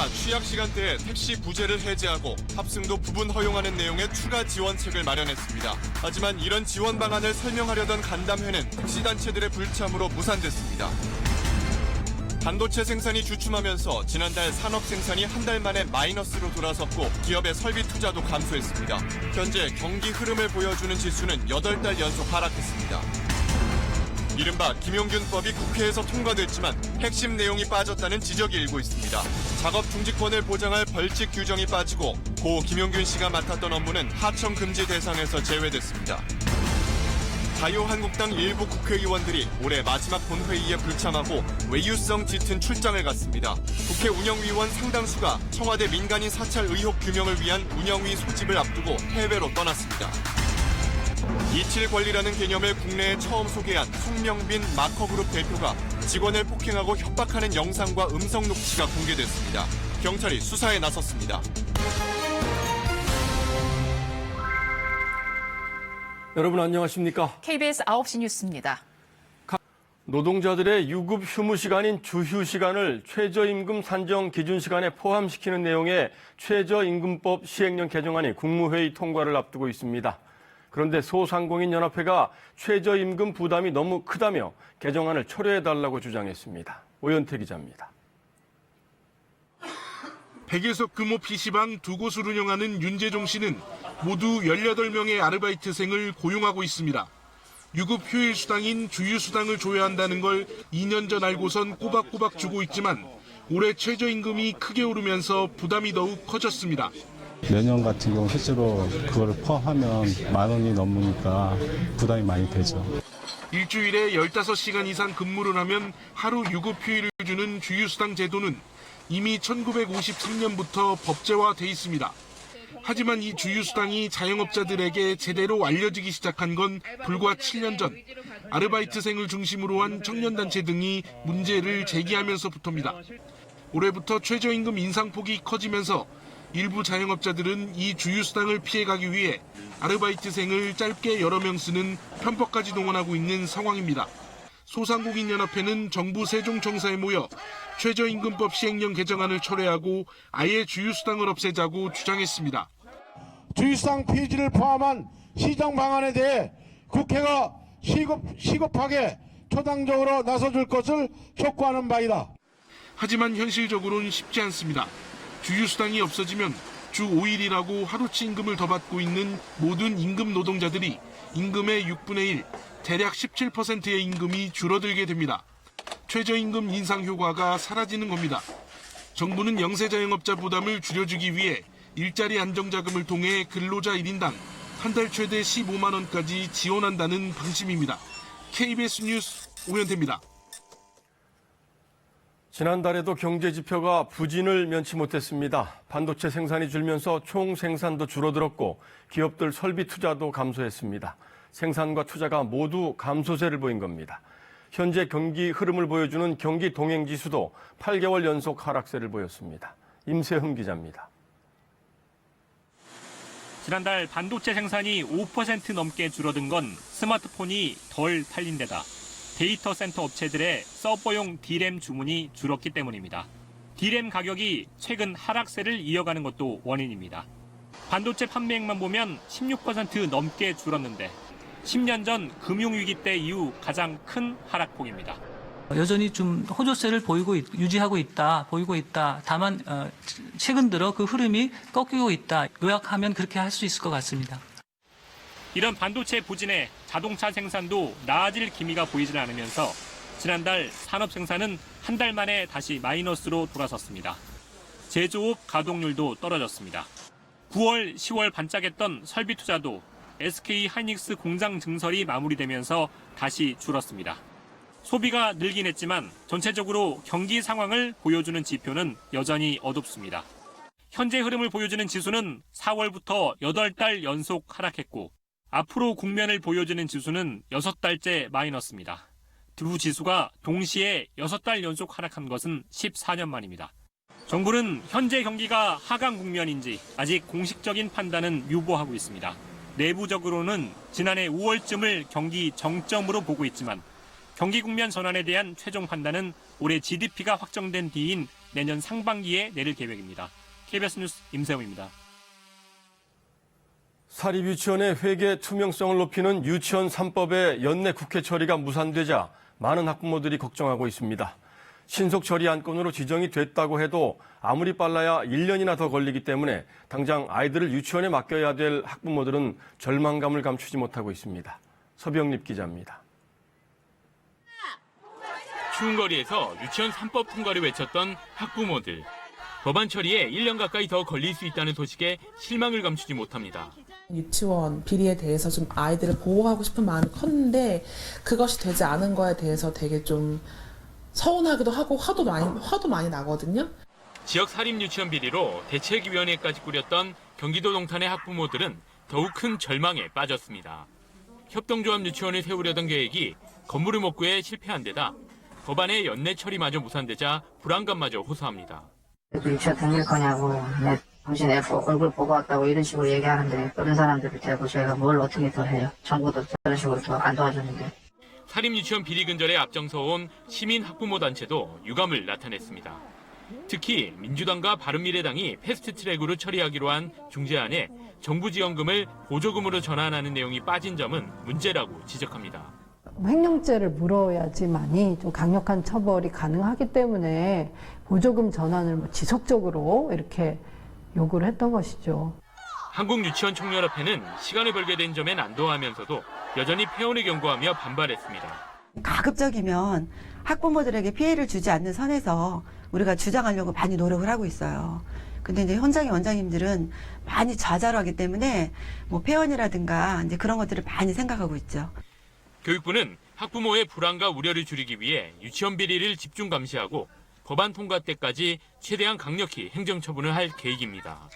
정부가 취약 시간대에 택시 부재를 해제하고 탑승도 부분 허용하는 내용의 추가 지원책을 마련했습니다. 하지만 이런 지원 방안을 설명하려던 간담회는 택시단체들의 불참으로 무산됐습니다. 반도체 생산이 주춤하면서 지난달 산업 생산이 한 달 만에 마이너스로 돌아섰고 기업의 설비 투자도 감소했습니다. 현재 경기 흐름을 보여주는 지수는 8달 연속 하락했습니다. 이른바 김용균법이 국회에서 통과됐지만 핵심 내용이 빠졌다는 지적이 일고 있습니다. 작업 중지권을 보장할 벌칙 규정이 빠지고 고 김용균 씨가 맡았던 업무는 하청 금지 대상에서 제외됐습니다. 자유한국당 일부 국회의원들이 올해 마지막 본회의에 불참하고 외유성 짙은 출장을 갔습니다. 국회 운영위원 상당수가 청와대 민간인 사찰 의혹 규명을 위한 운영위 소집을 앞두고 해외로 떠났습니다. 이칠 권리라는 개념을 국내에 처음 소개한 송명빈 마커그룹 대표가 직원을 폭행하고 협박하는 영상과 음성 녹취가 공개됐습니다. 경찰이 수사에 나섰습니다. 여러분 안녕하십니까? KBS 9시 뉴스입니다. 노동자들의 유급 휴무 시간인 주휴 시간을 최저임금 산정 기준 시간에 포함시키는 내용의 최저임금법 시행령 개정안이 국무회의 통과를 앞두고 있습니다. 그런데 소상공인연합회가 최저임금 부담이 너무 크다며 개정안을 철회해달라고 주장했습니다. 오현태 기자입니다. 100여석 규모 PC방 두 곳을 운영하는 윤재종 씨는 모두 18명의 아르바이트생을 고용하고 있습니다. 유급 휴일 수당인 주휴 수당을 줘야 한다는 걸 2년 전 알고선 꼬박꼬박 주고 있지만 올해 최저임금이 크게 오르면서 부담이 더욱 커졌습니다. 내년 같은 경우 실제로 그거를 포함하면 10,000원이 넘으니까 부담이 많이 되죠. 일주일에 15시간 이상 근무를 하면 하루 유급 휴일을 주는 주휴수당 제도는 이미 1953년부터 법제화돼 있습니다. 하지만 이 주휴수당이 자영업자들에게 제대로 알려지기 시작한 건 불과 7년 전 아르바이트생을 중심으로 한 청년단체 등이 문제를 제기하면서부터입니다. 올해부터 최저임금 인상폭이 커지면서 일부 자영업자들은 이 주휴수당을 피해가기 위해 아르바이트생을 짧게 여러 명 쓰는 편법까지 동원하고 있는 상황입니다. 소상공인연합회는 정부 세종청사에 모여 최저임금법 시행령 개정안을 철회하고 아예 주휴수당을 없애자고 주장했습니다. 주휴수당 폐지를 포함한 시정 방안에 대해 국회가 시급하게 초당적으로 나서줄 것을 촉구하는 바이다. 하지만 현실적으로는 쉽지 않습니다. 주휴수당이 없어지면 주 5일이라고 하루치 임금을 더 받고 있는 모든 임금 노동자들이 임금의 6분의 1, 대략 17%의 임금이 줄어들게 됩니다. 최저임금 인상 효과가 사라지는 겁니다. 정부는 영세자영업자 부담을 줄여주기 위해 일자리 안정자금을 통해 근로자 1인당 한 달 최대 15만 원까지 지원한다는 방침입니다. KBS 뉴스 오현태입니다. 지난달에도 경제 지표가 부진을 면치 못했습니다. 반도체 생산이 줄면서 총 생산도 줄어들었고 기업들 설비 투자도 감소했습니다. 생산과 투자가 모두 감소세를 보인 겁니다. 현재 경기 흐름을 보여주는 경기 동행지수도 8개월 연속 하락세를 보였습니다. 임세흠 기자입니다. 지난달 반도체 생산이 5% 넘게 줄어든 건 스마트폰이 덜 팔린 데다 데이터 센터 업체들의 서버용 D램 주문이 줄었기 때문입니다. D램 가격이 최근 하락세를 이어가는 것도 원인입니다. 반도체 판매액만 보면 16% 넘게 줄었는데 10년 전 금융위기 때 이후 가장 큰 하락폭입니다. 여전히 좀 호조세를 유지하고 있다. 다만 최근 들어 그 흐름이 꺾이고 있다. 요약하면 그렇게 할 수 있을 것 같습니다. 이런 반도체 부진에 자동차 생산도 나아질 기미가 보이질 않으면서 지난달 산업 생산은 한 달 만에 다시 마이너스로 돌아섰습니다. 제조업 가동률도 떨어졌습니다. 9월, 10월 반짝했던 설비 투자도 SK 하이닉스 공장 증설이 마무리되면서 다시 줄었습니다. 소비가 늘긴 했지만 전체적으로 경기 상황을 보여주는 지표는 여전히 어둡습니다. 현재 흐름을 보여주는 지수는 4월부터 8달 연속 하락했고 앞으로 국면을 보여주는 지수는 6달째 마이너스입니다. 두 지수가 동시에 6달 연속 하락한 것은 14년 만입니다. 정부는 현재 경기가 하강 국면인지 아직 공식적인 판단은 유보하고 있습니다. 내부적으로는 지난해 5월쯤을 경기 정점으로 보고 있지만 경기 국면 전환에 대한 최종 판단은 올해 GDP가 확정된 뒤인 내년 상반기에 내릴 계획입니다. KBS 뉴스 임세웅입니다. 사립유치원의 회계 투명성을 높이는 유치원 3법의 연내 국회 처리가 무산되자 많은 학부모들이 걱정하고 있습니다. 신속 처리 안건으로 지정이 됐다고 해도 아무리 빨라야 1년이나 더 걸리기 때문에 당장 아이들을 유치원에 맡겨야 될 학부모들은 절망감을 감추지 못하고 있습니다. 서병립 기자입니다. 추운 거리에서 유치원 3법 통과를 외쳤던 학부모들. 법안 처리에 1년 가까이 더 걸릴 수 있다는 소식에 실망을 감추지 못합니다. 유치원 비리에 대해서 좀 아이들을 보호하고 싶은 마음이 컸는데 그것이 되지 않은 거에 대해서 되게 좀 서운하기도 하고 화도 많이 나거든요. 지역 사립 유치원 비리로 대책위원회까지 꾸렸던 경기도 동탄의 학부모들은 더욱 큰 절망에 빠졌습니다. 협동조합 유치원을 세우려던 계획이 건물을 못 구해 실패한 데다 법안의 연내 처리마저 무산되자 불안감마저 호소합니다. 유치원 다닐 거냐고, 당신 애 얼굴 보고 왔다고 이런 식으로 얘기하는데 그런 사람들을 대고 저희가 뭘 어떻게 더 해요. 정부도 저런 식으로 더 안 도와주는데. 사립 유치원 비리 근절에 앞장서온 시민 학부모 단체도 유감을 나타냈습니다. 특히 민주당과 바른미래당이 패스트트랙으로 처리하기로 한 중재안에 정부 지원금을 보조금으로 전환하는 내용이 빠진 점은 문제라고 지적합니다. 횡령죄를 물어야지만이 좀 강력한 처벌이 가능하기 때문에 보조금 전환을 지속적으로 이렇게 요구를 했던 것이죠. 한국유치원총연합회는 시간을 벌게 된 점엔 안도하면서도 여전히 폐원을 경고하며 반발했습니다. 가급적이면 학부모들에게 피해를 주지 않는 선에서 우리가 주장하려고 많이 노력을 하고 있어요. 근데 이제 현장의 원장님들은 많이 좌절하기 때문에 뭐 폐원이라든가 이제 그런 것들을 많이 생각하고 있죠. 교육부는 학부모의 불안과 우려를 줄이기 위해 유치원 비리를 집중 감시하고 법안 통과 때까지 최대한 강력히 행정처분을 할 계획입니다.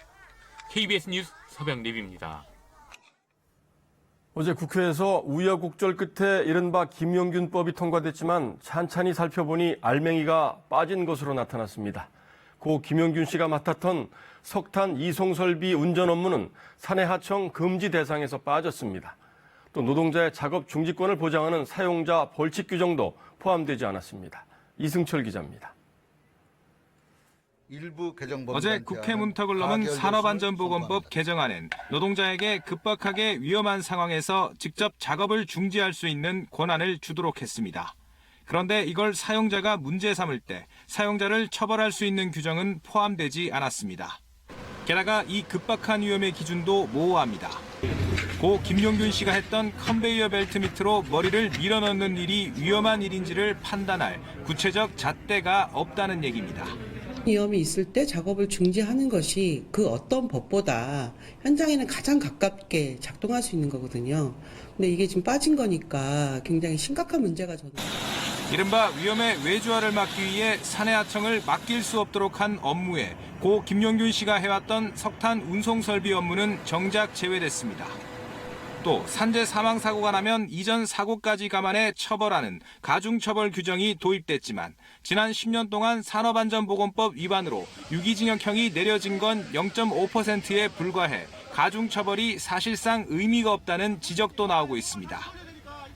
KBS 뉴스 서병립입니다. 어제 국회에서 우여곡절 끝에 이른바 김용균법이 통과됐지만 찬찬히 살펴보니 알맹이가 빠진 것으로 나타났습니다. 고 김용균 씨가 맡았던 석탄 이송설비 운전 업무는 사내하청 금지 대상에서 빠졌습니다. 또 노동자의 작업 중지권을 보장하는 사용자 벌칙 규정도 포함되지 않았습니다. 이승철 기자입니다. 어제 국회 문턱을 넘은 산업안전보건법 개정안은 노동자에게 급박하게 위험한 상황에서 직접 작업을 중지할 수 있는 권한을 주도록 했습니다. 그런데 이걸 사용자가 문제 삼을 때 사용자를 처벌할 수 있는 규정은 포함되지 않았습니다. 게다가 이 급박한 위험의 기준도 모호합니다. 고 김용균 씨가 했던 컨베이어 벨트 밑으로 머리를 밀어넣는 일이 위험한 일인지를 판단할 구체적 잣대가 없다는 얘기입니다. 위험이 있을 때 작업을 중지하는 것이 그 어떤 법보다 현장에는 가장 가깝게 작동할 수 있는 거거든요. 근데 이게 지금 빠진 거니까 굉장히 심각한 문제가 저는. 이른바 위험의 외주화를 막기 위해 사내하청을 맡길 수 없도록 한 업무에 고 김용균 씨가 해왔던 석탄 운송 설비 업무는 정작 제외됐습니다. 또 산재 사망 사고가 나면 이전 사고까지 감안해 처벌하는 가중처벌 규정이 도입됐지만 지난 10년 동안 산업안전보건법 위반으로 유기징역형이 내려진 건 0.5%에 불과해 가중처벌이 사실상 의미가 없다는 지적도 나오고 있습니다.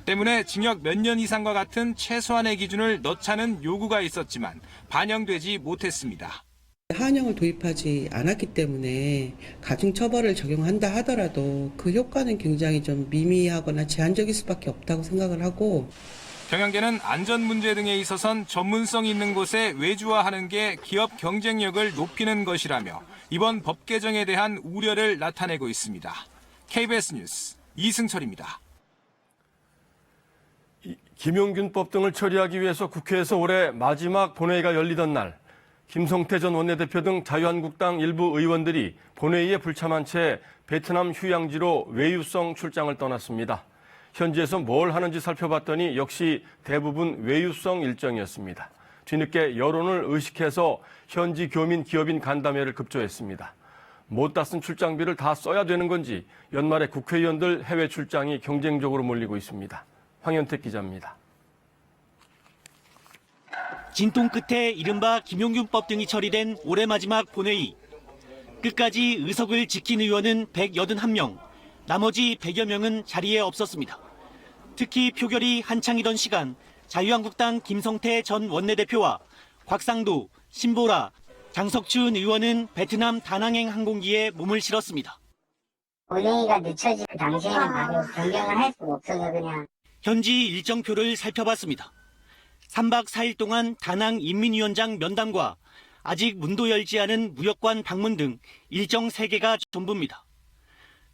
때문에 징역 몇 년 이상과 같은 최소한의 기준을 넣자는 요구가 있었지만 반영되지 못했습니다. 하한형을 도입하지 않았기 때문에 가중처벌을 적용한다 하더라도 그 효과는 굉장히 좀 미미하거나 제한적일 수밖에 없다고 생각을 하고, 경영계는 안전 문제 등에 있어선 전문성 있는 곳에 외주화하는 게 기업 경쟁력을 높이는 것이라며 이번 법 개정에 대한 우려를 나타내고 있습니다. KBS 뉴스 이승철입니다. 김용균법 등을 처리하기 위해서 국회에서 올해 마지막 본회의가 열리던 날 김성태 전 원내대표 등 자유한국당 일부 의원들이 본회의에 불참한 채 베트남 휴양지로 외유성 출장을 떠났습니다. 현지에서 뭘 하는지 살펴봤더니 역시 대부분 외유성 일정이었습니다. 뒤늦게 여론을 의식해서 현지 교민 기업인 간담회를 급조했습니다. 못다 쓴 출장비를 다 써야 되는 건지 연말에 국회의원들 해외 출장이 경쟁적으로 몰리고 있습니다. 황현택 기자입니다. 진통 끝에 이른바 김용균법 등이 처리된 올해 마지막 본회의. 끝까지 의석을 지킨 의원은 181명, 나머지 100여 명은 자리에 없었습니다. 특히 표결이 한창이던 시간 자유한국당 김성태 전 원내대표와 곽상도, 신보라, 장석춘 의원은 베트남 다낭행 항공기에 몸을 실었습니다. 운행이가 늦춰진 당시에는 바로 변경을 할 수가 없어서 그냥. 현지 일정표를 살펴봤습니다. 3박 4일 동안 다낭 인민위원장 면담과 아직 문도 열지 않은 무역관 방문 등 일정 3개가 전부입니다.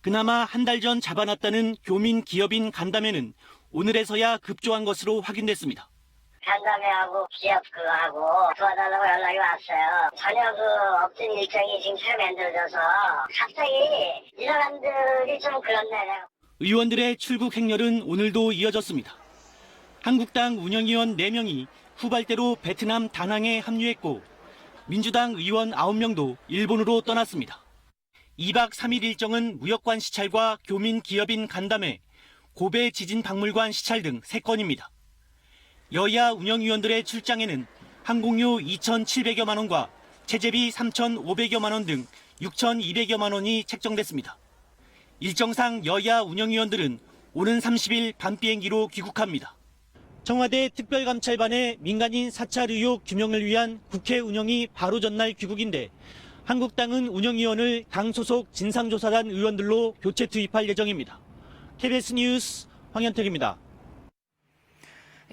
그나마 한 달 전 잡아놨다는 교민 기업인 간담회는 오늘에서야 급조한 것으로 확인됐습니다. 간담회하고 기업 그거하고 도와달라고 연락이 왔어요. 전혀 없던 일정이 지금 새로 만들어져서 갑자기 이 사람들이 좀 그렇네요. 의원들의 출국 행렬은 오늘도 이어졌습니다. 한국당 운영위원 4명이 후발대로 베트남 다낭에 합류했고 민주당 의원 9명도 일본으로 떠났습니다. 2박 3일 일정은 무역관 시찰과 교민 기업인 간담회, 고베 지진박물관 시찰 등 3건입니다. 여야 운영위원들의 출장에는 항공료 2,700여만 원과 체재비 3,500여만 원 등 6,200여만 원이 책정됐습니다. 일정상 여야 운영위원들은 오는 30일 밤 비행기로 귀국합니다. 청와대 특별감찰반의 민간인 사찰 의혹 규명을 위한 국회 운영이 바로 전날 귀국인데 한국당은 운영위원을 당 소속 진상조사단 의원들로 교체 투입할 예정입니다. KBS 뉴스 황현택입니다.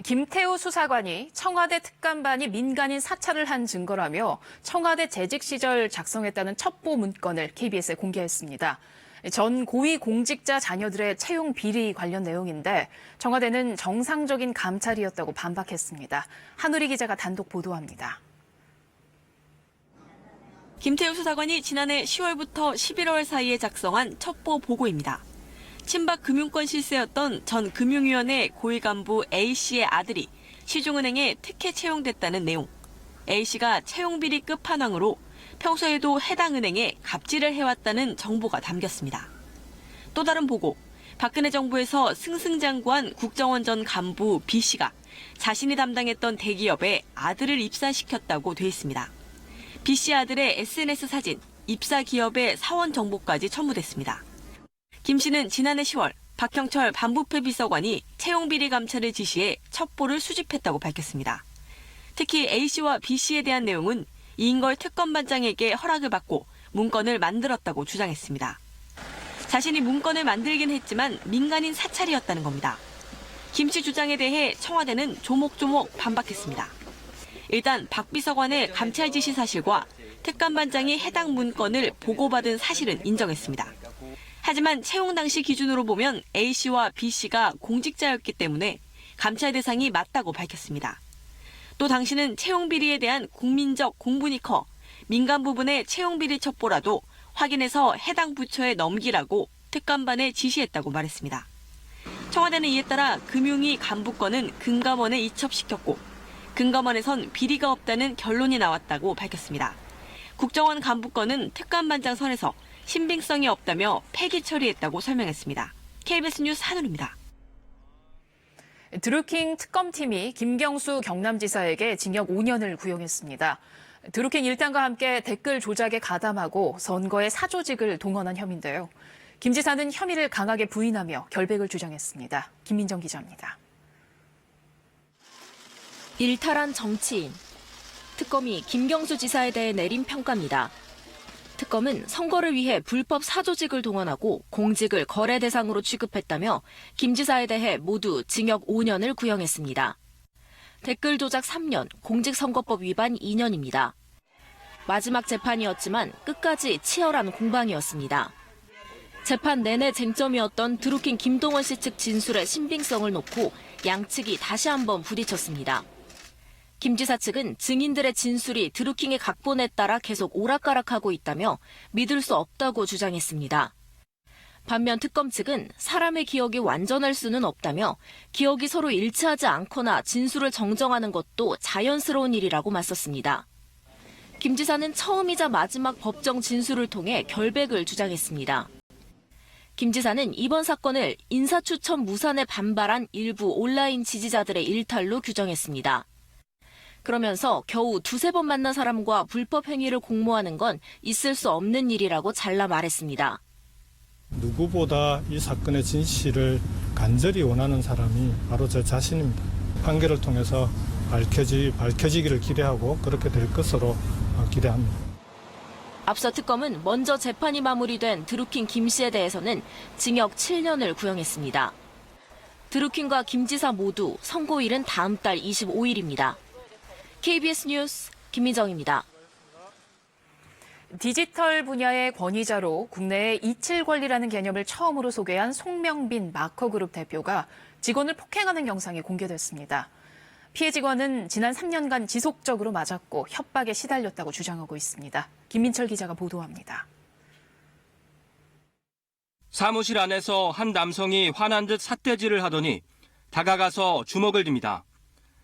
김태우 수사관이 청와대 특감반이 민간인 사찰을 한 증거라며 청와대 재직 시절 작성했다는 첩보 문건을 KBS에 공개했습니다. 전 고위 공직자 자녀들의 채용 비리 관련 내용인데 청와대는 정상적인 감찰이었다고 반박했습니다. 한우리 기자가 단독 보도합니다. 김태우 수사관이 지난해 10월부터 11월 사이에 작성한 첩보 보고입니다. 친박 금융권 실세였던 전 금융위원회 고위 간부 A씨의 아들이 시중은행에 특혜 채용됐다는 내용. A씨가 채용비리 끝판왕으로 평소에도 해당 은행에 갑질을 해왔다는 정보가 담겼습니다. 또 다른 보고, 박근혜 정부에서 승승장구한 국정원 전 간부 B씨가 자신이 담당했던 대기업에 아들을 입사시켰다고 돼 있습니다. B씨 아들의 SNS 사진, 입사 기업의 사원 정보까지 첨부됐습니다. 김 씨는 지난해 10월 박형철 반부패 비서관이 채용비리 감찰을 지시해 첩보를 수집했다고 밝혔습니다. 특히 A씨와 B씨에 대한 내용은 이인걸 특검반장에게 허락을 받고 문건을 만들었다고 주장했습니다. 자신이 문건을 만들긴 했지만 민간인 사찰이었다는 겁니다. 김 씨 주장에 대해 청와대는 조목조목 반박했습니다. 일단 박 비서관의 감찰 지시 사실과 특감반장이 해당 문건을 보고받은 사실은 인정했습니다. 하지만 채용 당시 기준으로 보면 A씨와 B씨가 공직자였기 때문에 감찰 대상이 맞다고 밝혔습니다. 또 당시는 채용 비리에 대한 국민적 공분이 커 민간 부분의 채용 비리 첩보라도 확인해서 해당 부처에 넘기라고 특감반에 지시했다고 말했습니다. 청와대는 이에 따라 금융위 간부건은 금감원에 이첩시켰고 금감원에선 비리가 없다는 결론이 나왔다고 밝혔습니다. 국정원 간부건은 특감반장 선에서 신빙성이 없다며 폐기 처리했다고 설명했습니다. KBS 뉴스 한우리입니다. 드루킹 특검팀이 김경수 경남지사에게 징역 5년을 구형했습니다. 드루킹 일당과 함께 댓글 조작에 가담하고 선거에 사조직을 동원한 혐의인데요. 김 지사는 혐의를 강하게 부인하며 결백을 주장했습니다. 김민정 기자입니다. 일탈한 정치인. 특검이 김경수 지사에 대해 내린 평가입니다. 특검은 선거를 위해 불법 사조직을 동원하고 공직을 거래 대상으로 취급했다며 김 지사에 대해 모두 징역 5년을 구형했습니다. 댓글 조작 3년, 공직선거법 위반 2년입니다. 마지막 재판이었지만 끝까지 치열한 공방이었습니다. 재판 내내 쟁점이었던 드루킹 김동원 씨 측 진술의 신빙성을 놓고 양측이 다시 한번 부딪혔습니다. 김 지사 측은 증인들의 진술이 드루킹의 각본에 따라 계속 오락가락하고 있다며 믿을 수 없다고 주장했습니다. 반면 특검 측은 사람의 기억이 완전할 수는 없다며 기억이 서로 일치하지 않거나 진술을 정정하는 것도 자연스러운 일이라고 맞섰습니다. 김 지사는 처음이자 마지막 법정 진술을 통해 결백을 주장했습니다. 김 지사는 이번 사건을 인사추천 무산에 반발한 일부 온라인 지지자들의 일탈로 규정했습니다. 그러면서 겨우 2-3번 만난 사람과 불법 행위를 공모하는 건 있을 수 없는 일이라고 잘라 말했습니다. 누구보다 이 사건의 진실을 간절히 원하는 사람이 바로 저 자신입니다. 판결을 통해서 밝혀지기를 기대하고 그렇게 될 것으로 기대합니다. 앞서 특검은 먼저 재판이 마무리된 드루킹 김 씨에 대해서는 징역 7년을 구형했습니다. 드루킹과 김 지사 모두 선고일은 다음 달 25일입니다. KBS 뉴스 김민정입니다. 디지털 분야의 권위자로 국내에 이칠 권리라는 개념을 처음으로 소개한 송명빈 마커그룹 대표가 직원을 폭행하는 영상이 공개됐습니다. 피해 직원은 지난 3년간 지속적으로 맞았고 협박에 시달렸다고 주장하고 있습니다. 김민철 기자가 보도합니다. 사무실 안에서 한 남성이 화난 듯 삿대질을 하더니 다가가서 주먹을 듭니다.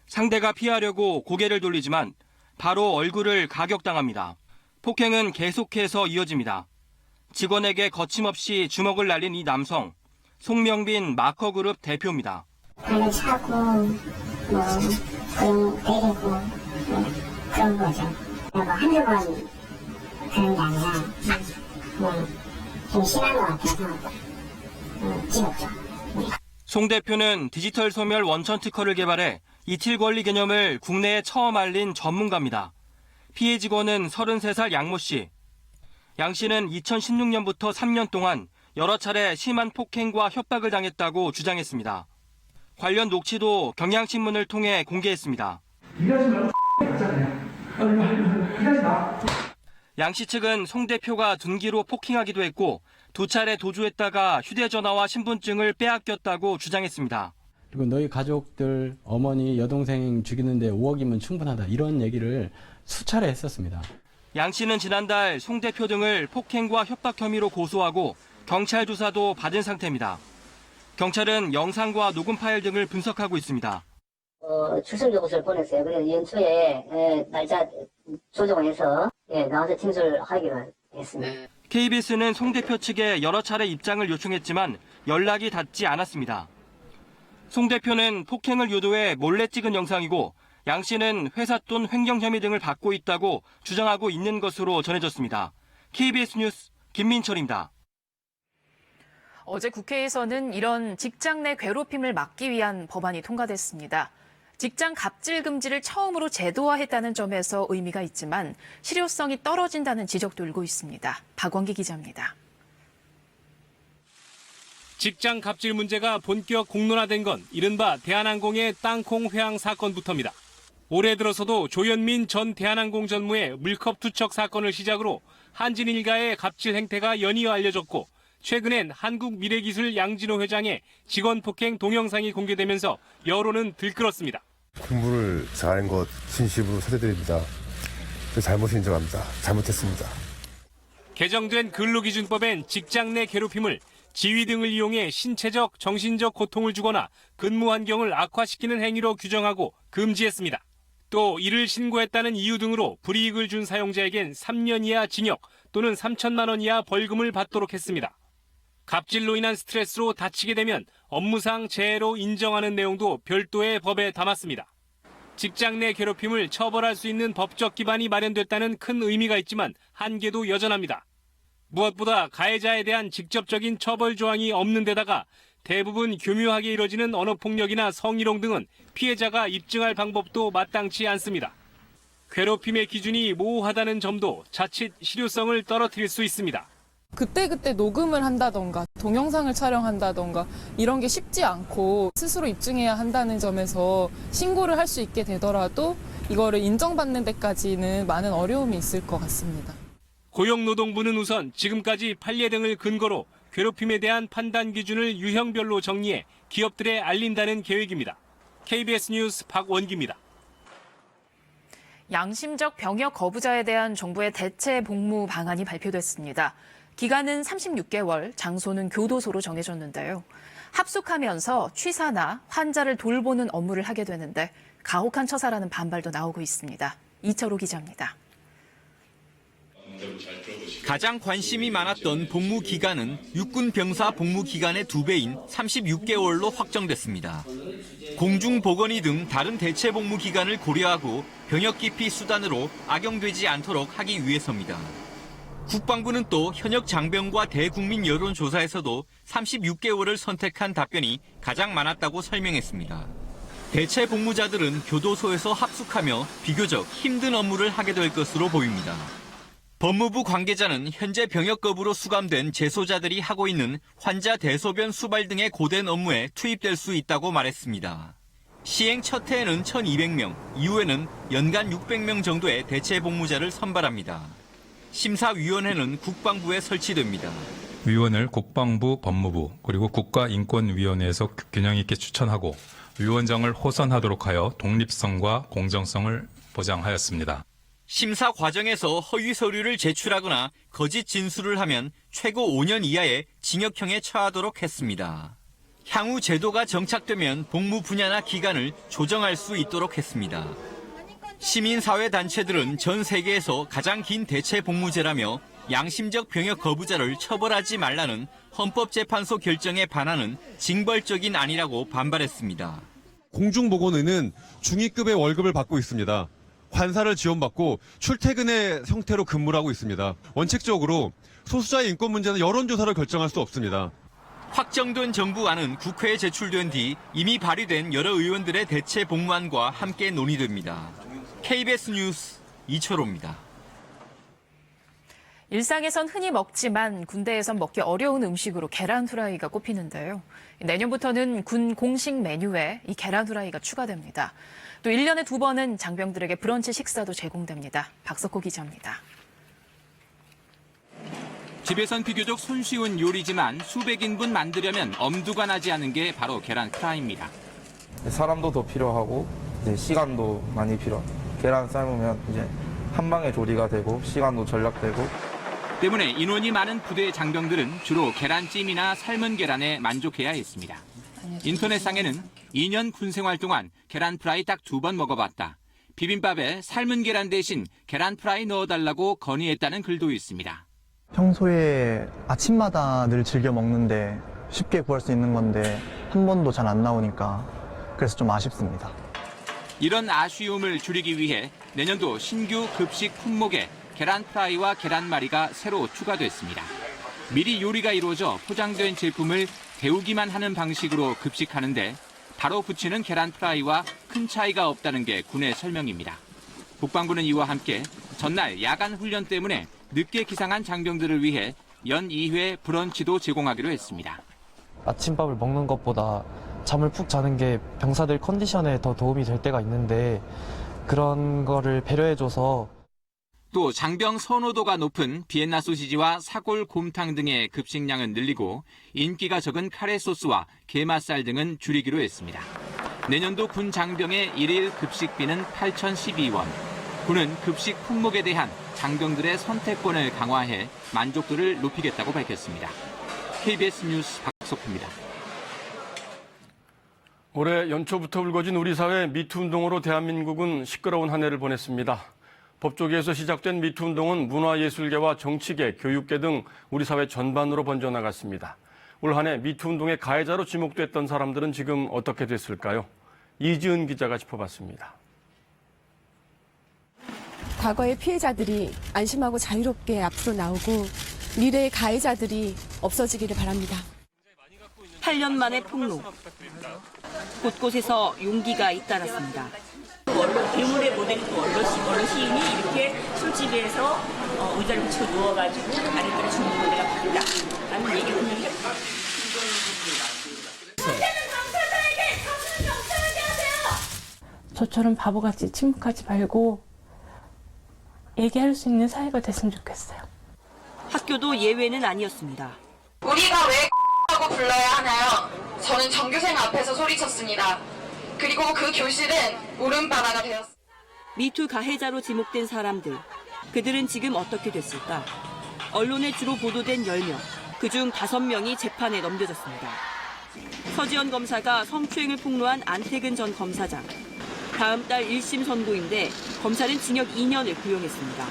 상대가 피하려고 고개를 돌리지만 바로 얼굴을 가격당합니다. 폭행은 계속해서 이어집니다. 직원에게 거침없이 주먹을 날린 이 남성, 송명빈 마커그룹 대표입니다. 발을 차고 그런 때리고 그런 거죠. 한두 번 그런 게 아니라 좀 심한 것 같아서 찍었죠. 송 대표는 디지털 소멸 원천 특허를 개발해 이til 권리 개념을 국내에 처음 알린 전문가입니다. 피해 직원은 33살 양모 씨. 양 씨는 2016년부터 3년 동안 여러 차례 심한 폭행과 협박을 당했다고 주장했습니다. 관련 녹취도 경향신문을 통해 공개했습니다. 양 씨 측은 송 대표가 둔기로 폭행하기도 했고 2차례 도주했다가 휴대전화와 신분증을 빼앗겼다고 주장했습니다. 그리고 너희 가족들, 어머니, 여동생 죽이는데 5억이면 충분하다. 이런 얘기를 수차례 했었습니다. 양 씨는 지난달 송 대표 등을 폭행과 협박 혐의로 고소하고 경찰 조사도 받은 상태입니다. 경찰은 영상과 녹음 파일 등을 분석하고 있습니다. 출석 요구서를 보냈어요. 그래서 연초에 날짜 조정을 해서 나와서 진술하기로 했습니다. KBS는 송 대표 측에 여러 차례 입장을 요청했지만 연락이 닿지 않았습니다. 송 대표는 폭행을 유도해 몰래 찍은 영상이고 양 씨는 회사 돈 횡령 혐의 등을 받고 있다고 주장하고 있는 것으로 전해졌습니다. KBS 뉴스 김민철입니다. 어제 국회에서는 이런 직장 내 괴롭힘을 막기 위한 법안이 통과됐습니다. 직장 갑질 금지를 처음으로 제도화했다는 점에서 의미가 있지만 실효성이 떨어진다는 지적도 일고 있습니다. 박원기 기자입니다. 직장 갑질 문제가 본격 공론화된 건 이른바 대한항공의 땅콩 회항 사건부터입니다. 올해 들어서도 조현민 전 대한항공 전무의 물컵 투척 사건을 시작으로 한진 일가의 갑질 행태가 연이어 알려졌고 최근엔 한국미래기술 양진호 회장의 직원 폭행 동영상이 공개되면서 여론은 들끓었습니다. 공부를 잘한 것 진심으로 사죄드립니다. 제 잘못 인정합니다. 잘못했습니다. 개정된 근로기준법엔 직장 내 괴롭힘을 지위 등을 이용해 신체적, 정신적 고통을 주거나 근무 환경을 악화시키는 행위로 규정하고 금지했습니다. 또 이를 신고했다는 이유 등으로 불이익을 준 사용자에겐 3년 이하 징역 또는 3천만 원 이하 벌금을 받도록 했습니다. 갑질로 인한 스트레스로 다치게 되면 업무상 재해로 인정하는 내용도 별도의 법에 담았습니다. 직장 내 괴롭힘을 처벌할 수 있는 법적 기반이 마련됐다는 큰 의미가 있지만 한계도 여전합니다. 무엇보다 가해자에 대한 직접적인 처벌 조항이 없는 데다가 대부분 교묘하게 이뤄지는 언어폭력이나 성희롱 등은 피해자가 입증할 방법도 마땅치 않습니다. 괴롭힘의 기준이 모호하다는 점도 자칫 실효성을 떨어뜨릴 수 있습니다. 그때그때 녹음을 한다던가 동영상을 촬영한다던가 이런 게 쉽지 않고 스스로 입증해야 한다는 점에서 신고를 할 수 있게 되더라도 이거를 인정받는 데까지는 많은 어려움이 있을 것 같습니다. 고용노동부는 우선 지금까지 판례 등을 근거로 괴롭힘에 대한 판단 기준을 유형별로 정리해 기업들에 알린다는 계획입니다. KBS 뉴스 박원기입니다. 양심적 병역 거부자에 대한 정부의 대체 복무 방안이 발표됐습니다. 기간은 36개월, 장소는 교도소로 정해졌는데요. 합숙하면서 취사나 환자를 돌보는 업무를 하게 되는데 가혹한 처사라는 반발도 나오고 있습니다. 이철호 기자입니다. 가장 관심이 많았던 복무 기간은 육군 병사 복무 기간의 2배인 36개월로 확정됐습니다. 공중보건이 등 다른 대체 복무 기간을 고려하고 병역 기피 수단으로 악용되지 않도록 하기 위해서입니다. 국방부는 또 현역 장병과 대국민 여론조사에서도 36개월을 선택한 답변이 가장 많았다고 설명했습니다. 대체 복무자들은 교도소에서 합숙하며 비교적 힘든 업무를 하게 될 것으로 보입니다. 법무부 관계자는 현재 병역급으로 수감된 재소자들이 하고 있는 환자 대소변 수발 등의 고된 업무에 투입될 수 있다고 말했습니다. 시행 첫 해에는 1,200명, 이후에는 연간 600명 정도의 대체 복무자를 선발합니다. 심사위원회는 국방부에 설치됩니다. 위원을 국방부, 법무부, 그리고 국가인권위원회에서 균형 있게 추천하고 위원장을 호선하도록 하여 독립성과 공정성을 보장하였습니다. 심사 과정에서 허위 서류를 제출하거나 거짓 진술을 하면 최고 5년 이하의 징역형에 처하도록 했습니다. 향후 제도가 정착되면 복무 분야나 기간을 조정할 수 있도록 했습니다. 시민사회단체들은 전 세계에서 가장 긴 대체 복무제라며 양심적 병역 거부자를 처벌하지 말라는 헌법재판소 결정에 반하는 징벌적인 안이라고 반발했습니다. 공중보건의는 중위급의 월급을 받고 있습니다. 관사를 지원받고 출퇴근의 형태로 근무를 하고 있습니다. 원칙적으로 소수자의 인권 문제는 여론조사를 결정할 수 없습니다. 확정된 정부안은 국회에 제출된 뒤 이미 발의된 여러 의원들의 대체 복무안과 함께 논의됩니다. KBS 뉴스 이철호입니다. 일상에선 흔히 먹지만 군대에선 먹기 어려운 음식으로 계란 후라이가 꼽히는데요. 내년부터는 군 공식 메뉴에 이 계란 후라이가 추가됩니다. 또 1년에 2번은 장병들에게 브런치 식사도 제공됩니다. 박석호 기자입니다. 집에선 비교적 손쉬운 요리지만 수백 인분 만들려면 엄두가 나지 않은 게 바로 계란 프라이입니다. 사람도 더 필요하고 이제 시간도 많이 필요. 계란 삶으면 이제 한 방에 조리가 되고 시간도 절약되고. 때문에 인원이 많은 부대 장병들은 주로 계란찜이나 삶은 계란에 만족해야 했습니다. 인터넷상에는 2년 군 생활 동안 계란 프라이 딱 2번 먹어봤다. 비빔밥에 삶은 계란 대신 계란 프라이 넣어달라고 건의했다는 글도 있습니다. 평소에 아침마다 늘 즐겨 먹는데 쉽게 구할 수 있는 건데 한 번도 잘 안 나오니까 그래서 좀 아쉽습니다. 이런 아쉬움을 줄이기 위해 내년도 신규 급식 품목에 계란 프라이와 계란말이가 새로 추가됐습니다. 미리 요리가 이루어져 포장된 제품을 데우기만 하는 방식으로 급식하는데 바로 부치는 계란 프라이와 큰 차이가 없다는 게 군의 설명입니다. 국방부는 이와 함께 전날 야간 훈련 때문에 늦게 기상한 장병들을 위해 연 2회 브런치도 제공하기로 했습니다. 아침밥을 먹는 것보다 잠을 푹 자는 게 병사들 컨디션에 더 도움이 될 때가 있는데 그런 거를 배려해줘서 또 장병 선호도가 높은 비엔나 소시지와 사골 곰탕 등의 급식량은 늘리고 인기가 적은 카레 소스와 게맛살 등은 줄이기로 했습니다. 내년도 군 장병의 1일 급식비는 8,012원. 군은 급식 품목에 대한 장병들의 선택권을 강화해 만족도를 높이겠다고 밝혔습니다. KBS 뉴스 박석호입니다. 올해 연초부터 불거진 우리 사회 미투 운동으로 대한민국은 시끄러운 한 해를 보냈습니다. 법조계에서 시작된 미투 운동은 문화예술계와 정치계, 교육계 등 우리 사회 전반으로 번져나갔습니다. 올 한 해 미투 운동의 가해자로 지목됐던 사람들은 지금 어떻게 됐을까요? 이지은 기자가 짚어봤습니다. 과거의 피해자들이 안심하고 자유롭게 앞으로 나오고 미래의 가해자들이 없어지기를 바랍니다. 8년 만의 폭로. 곳곳에서 용기가 잇따랐습니다. 괴물의 모델이 또 언론 시인이 이렇게 술집에서 의자를 붙이고 누워가지고 아랫배를 주는 거 내가 봤다 라는 얘기를 했는데 저처럼 바보같이 침묵하지 말고 얘기할 수 있는 사회가 됐으면 좋겠어요. 학교도 예외는 아니었습니다. 우리가 왜 하고 불러야 하나요? 저는 전교생 앞에서 소리쳤습니다. 그리고 그 교실은 울음바다가 되었습니다. 미투 가해자로 지목된 사람들. 그들은 지금 어떻게 됐을까? 언론에 주로 보도된 10명, 그중 5명이 재판에 넘겨졌습니다. 서지현 검사가 성추행을 폭로한 안태근 전 검사장. 다음 달 1심 선고인데 검찰은 징역 2년을 구형했습니다.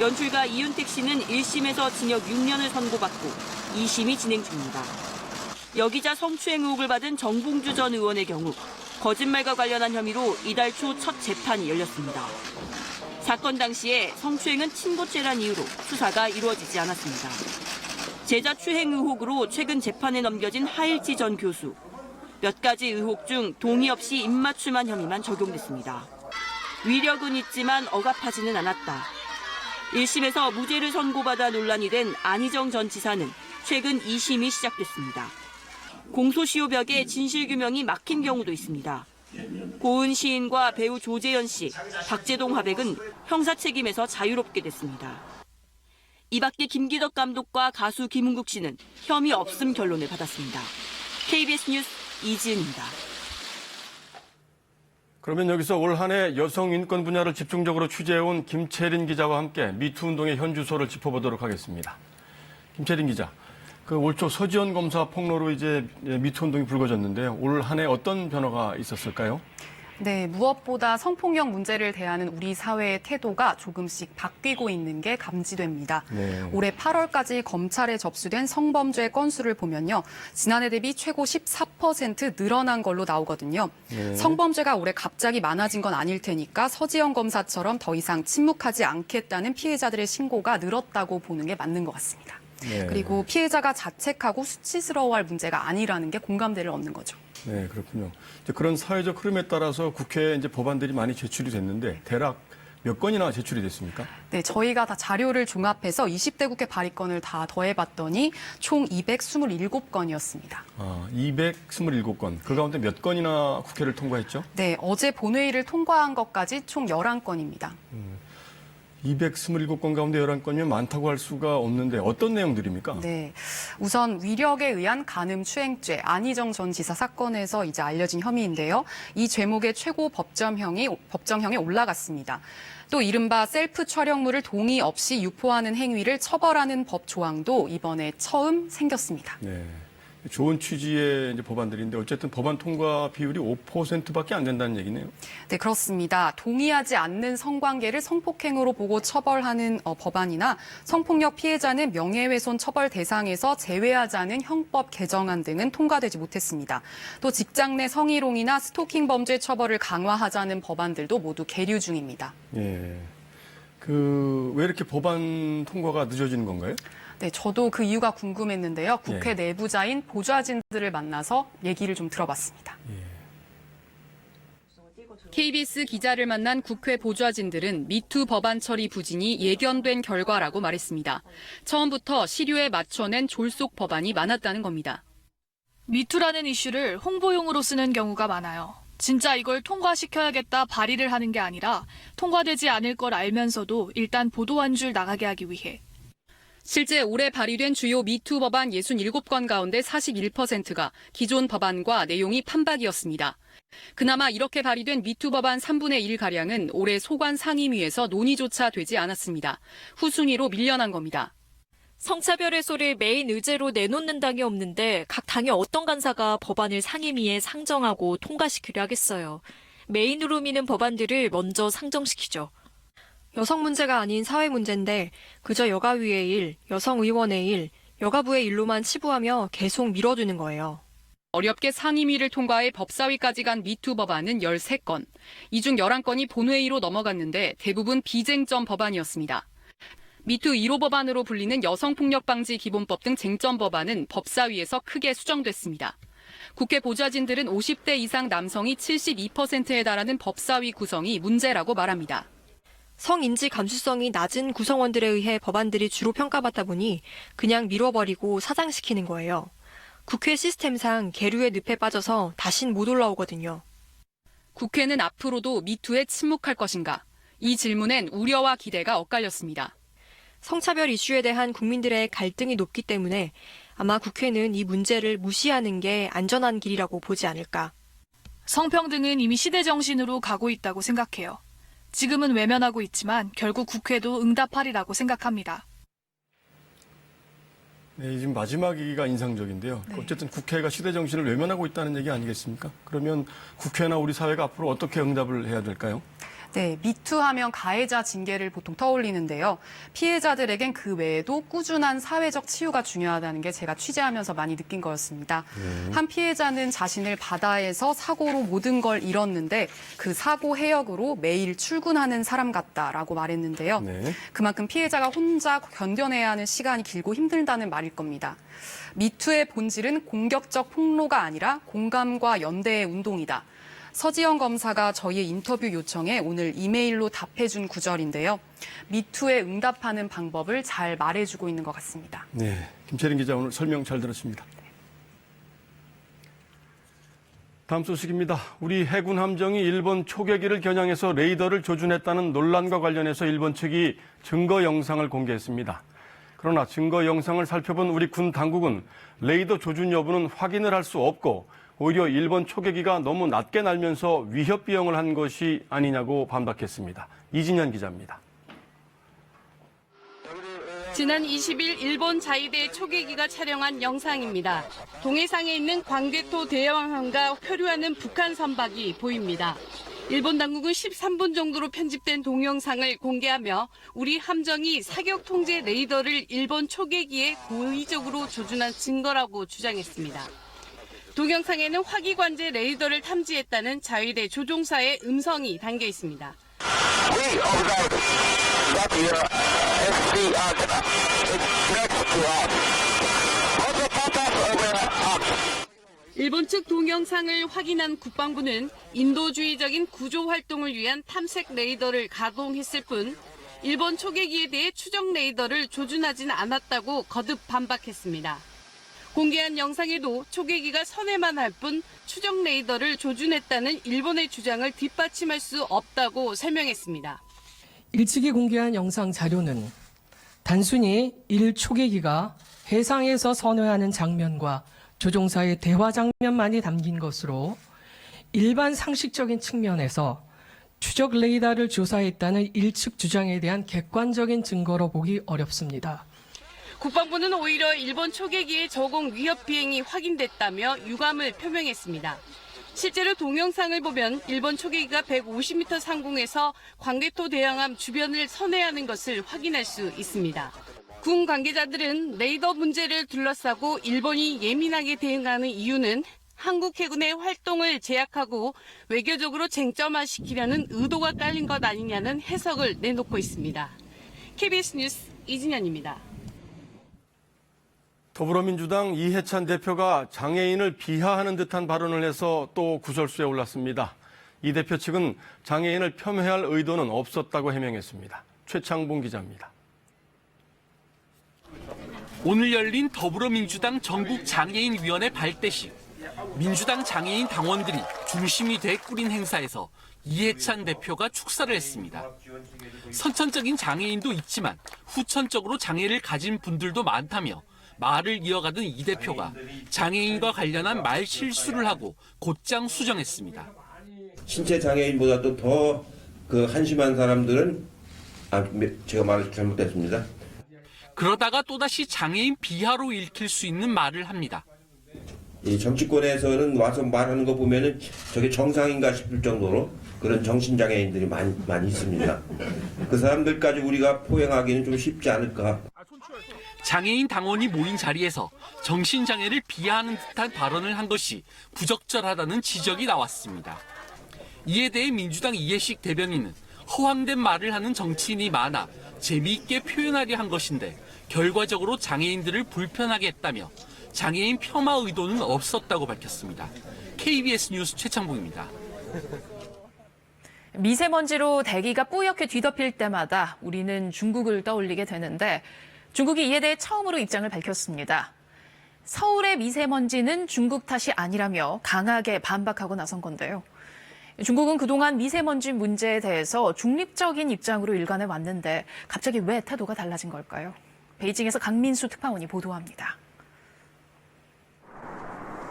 연출가 이윤택 씨는 1심에서 징역 6년을 선고받고 2심이 진행 중입니다. 여기자 성추행 의혹을 받은 정봉주 전 의원의 경우 거짓말과 관련한 혐의로 이달 초 첫 재판이 열렸습니다. 사건 당시에 성추행은 친고죄란 이유로 수사가 이루어지지 않았습니다. 제자 추행 의혹으로 최근 재판에 넘겨진 하일지 전 교수. 몇 가지 의혹 중 동의 없이 입맞춤한 혐의만 적용됐습니다. 위력은 있지만 억압하지는 않았다. 1심에서 무죄를 선고받아 논란이 된 안희정 전 지사는 최근 2심이 시작됐습니다. 공소시효 벽에 진실규명이 막힌 경우도 있습니다. 고은 시인과 배우 조재현 씨, 박재동 화백은 형사 책임에서 자유롭게 됐습니다. 이 밖에 김기덕 감독과 가수 김은국 씨는 혐의 없음 결론을 받았습니다. KBS 뉴스 이지은입니다. 그러면 여기서 올 한 해 여성 인권 분야를 집중적으로 취재해온 김채린 기자와 함께 미투 운동의 현주소를 짚어보도록 하겠습니다. 김채린 기자, 올 초 서지현 검사 폭로로 이제 미투 운동이 불거졌는데요. 올 한 해 어떤 변화가 있었을까요? 네, 무엇보다 성폭력 문제를 대하는 우리 사회의 태도가 조금씩 바뀌고 있는 게 감지됩니다. 네. 올해 8월까지 검찰에 접수된 성범죄 건수를 보면요. 지난해 대비 최고 14% 늘어난 걸로 나오거든요. 네. 성범죄가 올해 갑자기 많아진 건 아닐 테니까 서지현 검사처럼 더 이상 침묵하지 않겠다는 피해자들의 신고가 늘었다고 보는 게 맞는 것 같습니다. 네. 그리고 피해자가 자책하고 수치스러워할 문제가 아니라는 게 공감대를 얻는 거죠. 네, 그렇군요. 이제 그런 사회적 흐름에 따라서 국회에 이제 법안들이 많이 제출이 됐는데 대략 몇 건이나 제출이 됐습니까? 네, 저희가 다 자료를 종합해서 20대 국회 발의건을 다 더해봤더니 총 227건이었습니다. 227건. 그 가운데 몇 건이나 국회를 통과했죠? 네, 어제 본회의를 통과한 것까지 총 11건입니다. 227건 가운데 11건이면 많다고 할 수가 없는데 어떤 내용들입니까? 네, 우선 위력에 의한 간음 추행죄 안희정 전 지사 사건에서 이제 알려진 혐의인데요. 이 죄목의 최고 법정형이 올라갔습니다. 또 이른바 셀프 촬영물을 동의 없이 유포하는 행위를 처벌하는 법 조항도 이번에 처음 생겼습니다. 네. 좋은 취지의 이제 법안들인데 어쨌든 법안 통과 비율이 5%밖에 안 된다는 얘기네요. 네, 그렇습니다. 동의하지 않는 성관계를 성폭행으로 보고 처벌하는 법안이나 성폭력 피해자는 명예훼손 처벌 대상에서 제외하자는 형법 개정안 등은 통과되지 못했습니다. 또 직장 내 성희롱이나 스토킹 범죄 처벌을 강화하자는 법안들도 모두 계류 중입니다. 예. 왜 이렇게 법안 통과가 늦어지는 건가요? 네, 저도 그 이유가 궁금했는데요. 국회 예. 내부자인 보좌진들을 만나서 얘기를 좀 들어봤습니다. KBS 기자를 만난 국회 보좌진들은 미투 법안 처리 부진이 예견된 결과라고 말했습니다. 처음부터 시류에 맞춰낸 졸속 법안이 많았다는 겁니다. 미투라는 이슈를 홍보용으로 쓰는 경우가 많아요. 진짜 이걸 통과시켜야겠다 발의를 하는 게 아니라 통과되지 않을 걸 알면서도 일단 보도 한 줄 나가게 하기 위해. 실제 올해 발의된 주요 미투 법안 67건 가운데 41%가 기존 법안과 내용이 판박이었습니다. 그나마 이렇게 발의된 미투 법안 3분의 1가량은 올해 소관 상임위에서 논의조차 되지 않았습니다. 후순위로 밀려난 겁니다. 성차별 해소를 메인 의제로 내놓는 당이 없는데 각 당의 어떤 간사가 법안을 상임위에 상정하고 통과시키려 하겠어요. 메인으로 미는 법안들을 먼저 상정시키죠. 여성 문제가 아닌 사회 문제인데 그저 여가위의 일, 여성의원의 일, 여가부의 일로만 치부하며 계속 밀어두는 거예요. 어렵게 상임위를 통과해 법사위까지 간 미투 법안은 13건. 이 중 11건이 본회의로 넘어갔는데 대부분 비쟁점 법안이었습니다. 미투 1호 법안으로 불리는 여성폭력방지 기본법 등 쟁점 법안은 법사위에서 크게 수정됐습니다. 국회 보좌진들은 50대 이상 남성이 72%에 달하는 법사위 구성이 문제라고 말합니다. 성인지 감수성이 낮은 구성원들에 의해 법안들이 주로 평가받다 보니 그냥 미뤄버리고 사장시키는 거예요. 국회 시스템상 계류의 늪에 빠져서 다신 못 올라오거든요. 국회는 앞으로도 미투에 침묵할 것인가? 이 질문엔 우려와 기대가 엇갈렸습니다. 성차별 이슈에 대한 국민들의 갈등이 높기 때문에 아마 국회는 이 문제를 무시하는 게 안전한 길이라고 보지 않을까. 성평등은 이미 시대 정신으로 가고 있다고 생각해요. 지금은 외면하고 있지만 결국 국회도 응답하리라고 생각합니다. 네, 지금 마지막 얘기가 인상적인데요. 어쨌든 국회가 시대 정신을 외면하고 있다는 얘기 아니겠습니까? 그러면 국회나 우리 사회가 앞으로 어떻게 응답을 해야 될까요? 네, 미투 하면 가해자 징계를 보통 떠올리는데요. 피해자들에겐 그 외에도 꾸준한 사회적 치유가 중요하다는 게 제가 취재하면서 많이 느낀 거였습니다. 한 피해자는 자신을 바다에서 사고로 모든 걸 잃었는데 그 사고 해역으로 매일 출근하는 사람 같다라고 말했는데요. 네. 그만큼 피해자가 혼자 견뎌내야 하는 시간이 길고 힘들다는 말일 겁니다. 미투의 본질은 공격적 폭로가 아니라 공감과 연대의 운동이다. 서지영 검사가 저희의 인터뷰 요청에 오늘 이메일로 답해준 구절인데요. 미투에 응답하는 방법을 잘 말해주고 있는 것 같습니다. 네, 김채린 기자 오늘 설명 잘 들었습니다. 다음 소식입니다. 우리 해군 함정이 일본 초계기를 겨냥해서 레이더를 조준했다는 논란과 관련해서 일본 측이 증거 영상을 공개했습니다. 그러나 증거 영상을 살펴본 우리 군 당국은 레이더 조준 여부는 확인을 할 수 없고 오히려 일본 초계기가 너무 낮게 날면서 위협 비용을 한 것이 아니냐고 반박했습니다. 이진현 기자입니다. 지난 20일 일본 자위대 초계기가 촬영한 영상입니다. 동해상에 있는 광개토 대왕함과 표류하는 북한 선박이 보입니다. 일본 당국은 13분 정도로 편집된 동영상을 공개하며 우리 함정이 사격 통제 레이더를 일본 초계기에 고의적으로 조준한 증거라고 주장했습니다. 동영상에는 화기관제 레이더를 탐지했다는 자위대 조종사의 음성이 담겨 있습니다. 일본 측 동영상을 확인한 국방부는 인도주의적인 구조 활동을 위한 탐색 레이더를 가동했을 뿐 일본 초계기에 대해 추적 레이더를 조준하진 않았다고 거듭 반박했습니다. 공개한 영상에도 초계기가 선회만 할 뿐 추적 레이더를 조준했다는 일본의 주장을 뒷받침할 수 없다고 설명했습니다. 일찍이 공개한 영상 자료는 단순히 일 초계기가 해상에서 선회하는 장면과 조종사의 대화 장면만이 담긴 것으로 일반 상식적인 측면에서 추적 레이더를 조사했다는 일측 주장에 대한 객관적인 증거로 보기 어렵습니다. 국방부는 오히려 일본 초계기의 저공 위협 비행이 확인됐다며 유감을 표명했습니다. 실제로 동영상을 보면 일본 초계기가 150m 상공에서 광개토 대왕함 주변을 선회하는 것을 확인할 수 있습니다. 군 관계자들은 레이더 문제를 둘러싸고 일본이 예민하게 대응하는 이유는 한국 해군의 활동을 제약하고 외교적으로 쟁점화시키려는 의도가 깔린 것 아니냐는 해석을 내놓고 있습니다. KBS 뉴스 이진현입니다. 더불어민주당 이해찬 대표가 장애인을 비하하는 듯한 발언을 해서 또 구설수에 올랐습니다. 이 대표 측은 장애인을 폄훼할 의도는 없었다고 해명했습니다. 최창봉 기자입니다. 오늘 열린 더불어민주당 전국장애인위원회 발대식. 민주당 장애인 당원들이 중심이 돼 꾸린 행사에서 이해찬 대표가 축사를 했습니다. 선천적인 장애인도 있지만 후천적으로 장애를 가진 분들도 많다며 말을 이어가던 이 대표가 장애인과 관련한 말 실수를 하고 곧장 수정했습니다. 신체 장애인보다도 더 한심한 사람들은 제가 말을 잘못했습니다. 그러다가 또다시 장애인 비하로 읽힐 수 있는 말을 합니다. 이 정치권에서는 와서 말하는 거 보면은 저게 정상인가 싶을 정도로 그런 정신장애인들이 많이 있습니다. 그 사람들까지 우리가 포용하기는 좀 쉽지 않을까. 장애인 당원이 모인 자리에서 정신장애를 비하하는 듯한 발언을 한 것이 부적절하다는 지적이 나왔습니다. 이에 대해 민주당 이해식 대변인은 허황된 말을 하는 정치인이 많아 재미있게 표현하려 한 것인데 결과적으로 장애인들을 불편하게 했다며 장애인 폄하 의도는 없었다고 밝혔습니다. KBS 뉴스 최창봉입니다. 미세먼지로 대기가 뿌옇게 뒤덮일 때마다 우리는 중국을 떠올리게 되는데 중국이 이에 대해 처음으로 입장을 밝혔습니다. 서울의 미세먼지는 중국 탓이 아니라며 강하게 반박하고 나선 건데요. 중국은 그동안 미세먼지 문제에 대해서 중립적인 입장으로 일관해 왔는데 갑자기 왜 태도가 달라진 걸까요? 베이징에서 강민수 특파원이 보도합니다.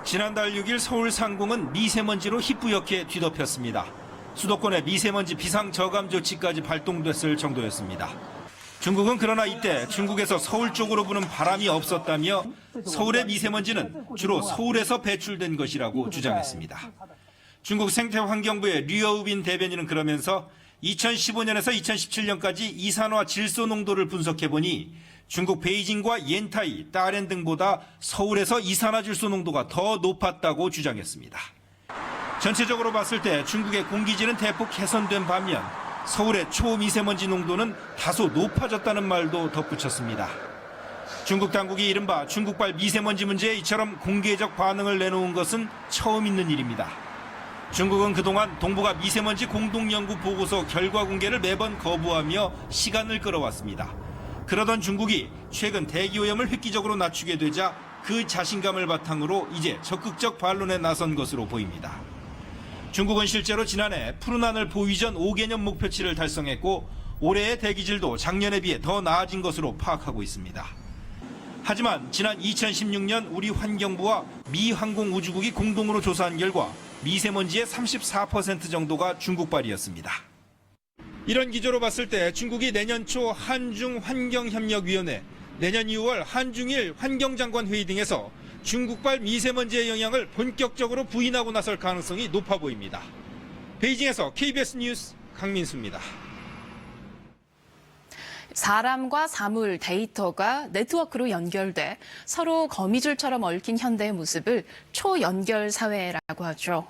지난달 6일 서울 상공은 미세먼지로 희뿌옇게 뒤덮였습니다. 수도권에 미세먼지 비상저감 조치까지 발동됐을 정도였습니다. 중국은 그러나 이때 중국에서 서울 쪽으로 부는 바람이 없었다며 서울의 미세먼지는 주로 서울에서 배출된 것이라고 주장했습니다. 중국 생태환경부의 류어우빈 대변인은 그러면서 2015년에서 2017년까지 이산화 질소 농도를 분석해보니 중국 베이징과 옌타이, 따렌 등보다 서울에서 이산화질소 농도가 더 높았다고 주장했습니다. 전체적으로 봤을 때 중국의 공기질은 대폭 개선된 반면 서울의 초미세먼지 농도는 다소 높아졌다는 말도 덧붙였습니다. 중국 당국이 이른바 중국발 미세먼지 문제에 이처럼 공개적 반응을 내놓은 것은 처음 있는 일입니다. 중국은 그동안 동북아 미세먼지 공동연구 보고서 결과 공개를 매번 거부하며 시간을 끌어왔습니다. 그러던 중국이 최근 대기오염을 획기적으로 낮추게 되자 그 자신감을 바탕으로 이제 적극적 반론에 나선 것으로 보입니다. 중국은 실제로 지난해 푸른 하늘 보위전 5개년 목표치를 달성했고 올해의 대기질도 작년에 비해 더 나아진 것으로 파악하고 있습니다. 하지만 지난 2016년 우리 환경부와 미 항공우주국이 공동으로 조사한 결과 미세먼지의 34% 정도가 중국발이었습니다. 이런 기조로 봤을 때 중국이 내년 초 한중 환경협력위원회, 내년 2월 한중일 환경장관 회의 등에서 중국발 미세먼지의 영향을 본격적으로 부인하고 나설 가능성이 높아 보입니다. 베이징에서 KBS 뉴스 강민수입니다. 사람과 사물, 데이터가 네트워크로 연결돼 서로 거미줄처럼 얽힌 현대의 모습을 초연결 사회라고 하죠.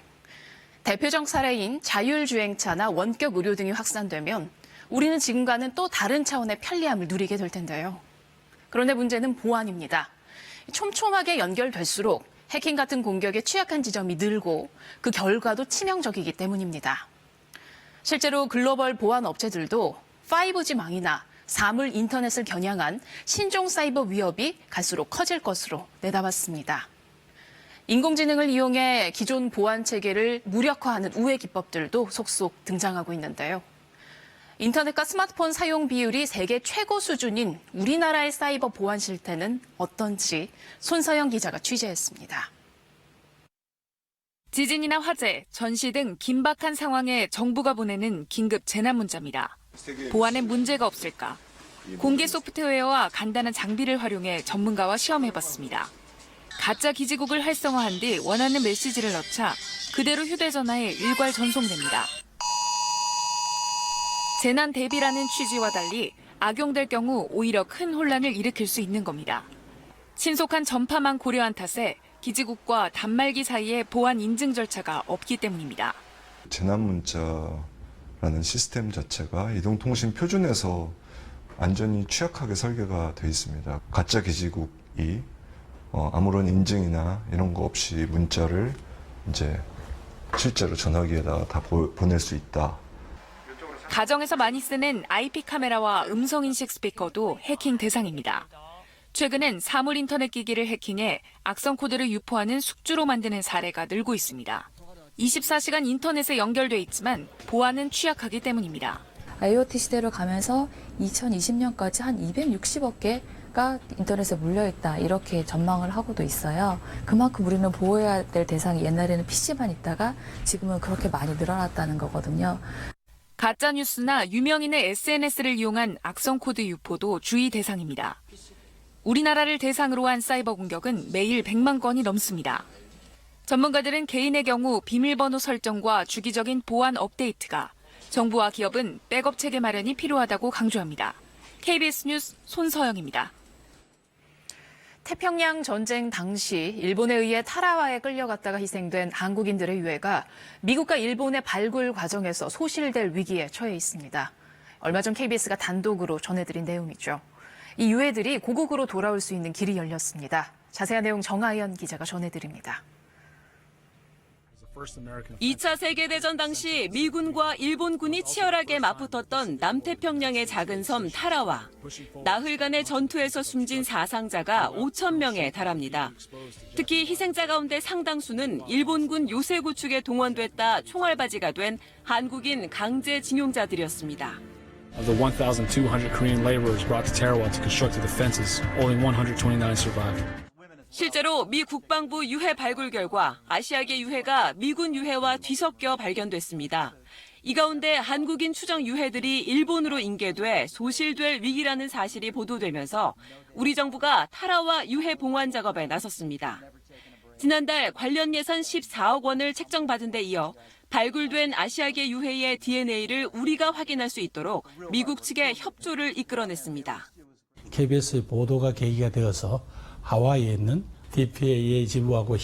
대표적 사례인 자율주행차나 원격 의료 등이 확산되면 우리는 지금과는 또 다른 차원의 편리함을 누리게 될 텐데요. 그런데 문제는 보안입니다. 촘촘하게 연결될수록 해킹 같은 공격에 취약한 지점이 늘고 그 결과도 치명적이기 때문입니다. 실제로 글로벌 보안 업체들도 5G망이나 사물 인터넷을 겨냥한 신종 사이버 위협이 갈수록 커질 것으로 내다봤습니다. 인공지능을 이용해 기존 보안 체계를 무력화하는 우회 기법들도 속속 등장하고 있는데요. 인터넷과 스마트폰 사용 비율이 세계 최고 수준인 우리나라의 사이버 보안 실태는 어떤지 손서영 기자가 취재했습니다. 지진이나 화재, 전시 등 긴박한 상황에 정부가 보내는 긴급 재난 문자입니다. 보안에 문제가 없을까? 공개 소프트웨어와 간단한 장비를 활용해 전문가와 시험해봤습니다. 가짜 기지국을 활성화한 뒤 원하는 메시지를 넣자 그대로 휴대전화에 일괄 전송됩니다. 재난 대비라는 취지와 달리 악용될 경우 오히려 큰 혼란을 일으킬 수 있는 겁니다. 신속한 전파만 고려한 탓에 기지국과 단말기 사이에 보안 인증 절차가 없기 때문입니다. 재난문자라는 시스템 자체가 이동통신 표준에서 완전히 취약하게 설계가 되어 있습니다. 가짜 기지국이 아무런 인증이나 이런 거 없이 문자를 이제 실제로 전화기에다 다 보낼 수 있다. 가정에서 많이 쓰는 IP 카메라와 음성인식 스피커도 해킹 대상입니다. 최근엔 사물 인터넷 기기를 해킹해 악성 코드를 유포하는 숙주로 만드는 사례가 늘고 있습니다. 24시간 인터넷에 연결돼 있지만 보안은 취약하기 때문입니다. IoT 시대로 가면서 2020년까지 한 260억 개가 인터넷에 물려있다 이렇게 전망을 하고도 있어요. 그만큼 우리는 보호해야 될 대상이 옛날에는 PC만 있다가 지금은 그렇게 많이 늘어났다는 거거든요. 가짜뉴스나 유명인의 SNS를 이용한 악성 코드 유포도 주의 대상입니다. 우리나라를 대상으로 한 사이버 공격은 매일 100만 건이 넘습니다. 전문가들은 개인의 경우 비밀번호 설정과 주기적인 보안 업데이트가, 정부와 기업은 백업 체계 마련이 필요하다고 강조합니다. KBS 뉴스 손서영입니다. 태평양 전쟁 당시 일본에 의해 타라와에 끌려갔다가 희생된 한국인들의 유해가 미국과 일본의 발굴 과정에서 소실될 위기에 처해 있습니다. 얼마 전 KBS가 단독으로 전해드린 내용이죠. 이 유해들이 고국으로 돌아올 수 있는 길이 열렸습니다. 자세한 내용 정하연 기자가 전해드립니다. 2차 세계대전 당시 미군과 일본군이 치열하게 맞붙었던 남태평양의 작은 섬 타라와. 나흘간의 전투에서 숨진 사상자가 5천 명에 달합니다. 특히 희생자 가운데 상당수는 일본군 요새구축에 동원됐다 총알바지가 된 한국인 강제징용자들이었습니다. Of the 1,200 Korean laborers brought to Tarawa to construct the defenses, only 129 survived. 실제로 미 국방부 유해 발굴 결과 아시아계 유해가 미군 유해와 뒤섞여 발견됐습니다. 이 가운데 한국인 추정 유해들이 일본으로 인계돼 소실될 위기라는 사실이 보도되면서 우리 정부가 타라와 유해 봉환 작업에 나섰습니다. 지난달 관련 예산 14억 원을 책정받은 데 이어 발굴된 아시아계 유해의 DNA를 우리가 확인할 수 있도록 미국 측의 협조를 이끌어냈습니다. KBS 보도가 계기가 되어서 하와이에 있는 DPAA 지부하고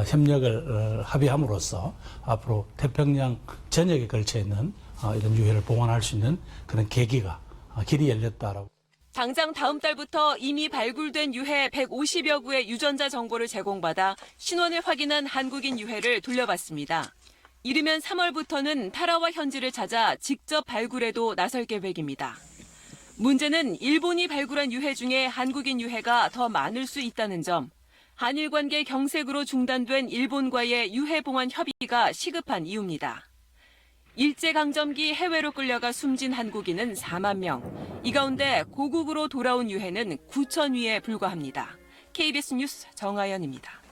협력을 합의함으로써 앞으로 태평양 전역에 걸쳐 있는 이런 유해를 봉환할 수 있는 그런 계기가 길이 열렸다라고. 당장 다음 달부터 이미 발굴된 유해 150여 구의 유전자 정보를 제공받아 신원을 확인한 한국인 유해를 돌려받습니다. 이르면 3월부터는 타라와 현지를 찾아 직접 발굴에도 나설 계획입니다. 문제는 일본이 발굴한 유해 중에 한국인 유해가 더 많을 수 있다는 점. 한일 관계 경색으로 중단된 일본과의 유해 봉환 협의가 시급한 이유입니다. 일제강점기 해외로 끌려가 숨진 한국인은 4만 명. 이 가운데 고국으로 돌아온 유해는 9천 위에 불과합니다. KBS 뉴스 정아연입니다.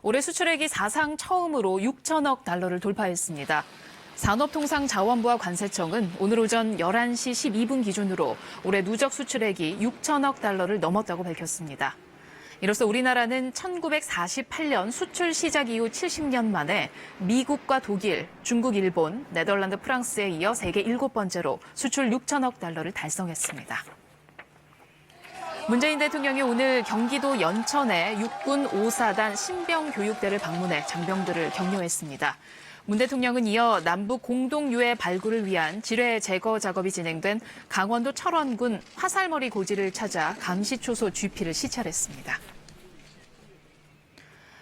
올해 수출액이 사상 처음으로 6천억 달러를 돌파했습니다. 산업통상자원부와 관세청은 오늘 오전 11시 12분 기준으로 올해 누적 수출액이 6천억 달러를 넘었다고 밝혔습니다. 이로써 우리나라는 1948년 수출 시작 이후 70년 만에 미국과 독일, 중국, 일본, 네덜란드, 프랑스에 이어 세계 7번째로 수출 6천억 달러를 달성했습니다. 문재인 대통령이 오늘 경기도 연천의 육군 5사단 신병교육대를 방문해 장병들을 격려했습니다. 문 대통령은 이어 남북 공동 유해 발굴을 위한 지뢰 제거 작업이 진행된 강원도 철원군 화살머리 고지를 찾아 감시초소 GP를 시찰했습니다.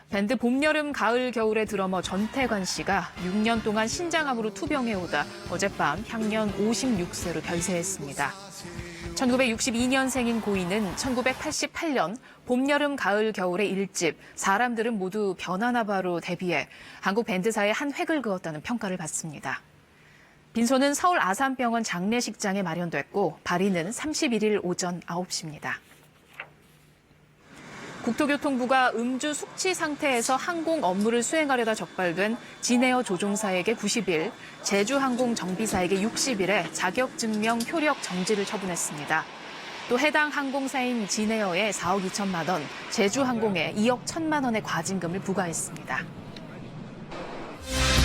밴드 봄, 여름, 가을, 겨울에 드러머 전태관 씨가 6년 동안 신장암으로 투병해오다 어젯밤 향년 56세로 별세했습니다. 1962년생인 고인은 1988년 봄, 여름, 가을, 겨울의 1집 사람들은 모두 변하나봐로 데뷔해 한국 밴드사에 한 획을 그었다는 평가를 받습니다. 빈소는 서울 아산병원 장례식장에 마련됐고 발인은 31일 오전 9시입니다. 국토교통부가 음주 숙취 상태에서 항공 업무를 수행하려다 적발된 진에어 조종사에게 90일, 제주항공 정비사에게 60일의 자격증명 효력 정지를 처분했습니다. 또 해당 항공사인 진에어에 4억 2천만 원, 제주항공에 2억 1천만 원의 과징금을 부과했습니다.